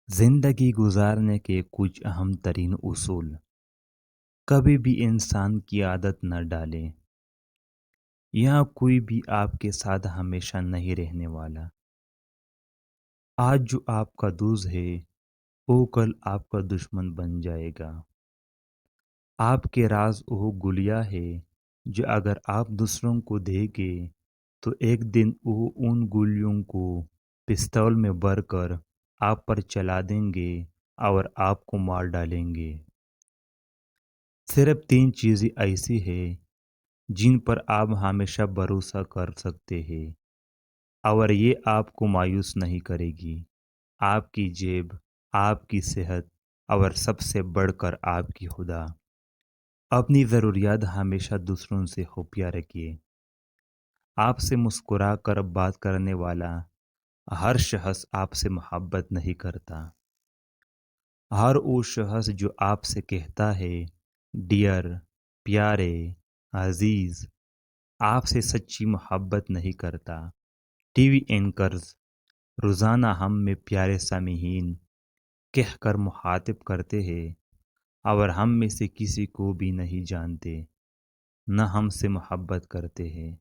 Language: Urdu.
زندگی گزارنے کے کچھ اہم ترین اصول: کبھی بھی انسان کی عادت نہ ڈالیں۔ یہاں کوئی بھی آپ کے ساتھ ہمیشہ نہیں رہنے والا۔ آج جو آپ کا دوست ہے وہ کل آپ کا دشمن بن جائے گا۔ آپ کے راز وہ گلیاں ہے جو اگر آپ دوسروں کو دیں گے تو ایک دن وہ ان گلیوں کو پستول میں بھر کر آپ پر چلا دیں گے اور آپ کو مار ڈالیں گے۔ صرف 3 چیزیں ایسی ہیں جن پر آپ ہمیشہ بھروسہ کر سکتے ہیں اور یہ آپ کو مایوس نہیں کرے گی: آپ کی جیب، آپ کی صحت اور سب سے بڑھ کر آپ کی خدا۔ اپنی ضروریات ہمیشہ دوسروں سے خفیہ رکھیے۔ آپ سے مسکرا کر بات کرنے والا ہر شخص آپ سے محبت نہیں کرتا۔ ہر وہ شخص جو آپ سے کہتا ہے ڈیئر، پیارے، عزیز، آپ سے سچی محبت نہیں کرتا۔ ٹی وی اینکرز روزانہ ہم میں پیارے سامعین کہہ کر مخاطب کرتے ہیں اور ہم میں سے کسی کو بھی نہیں جانتے، نہ ہم سے محبت کرتے ہیں۔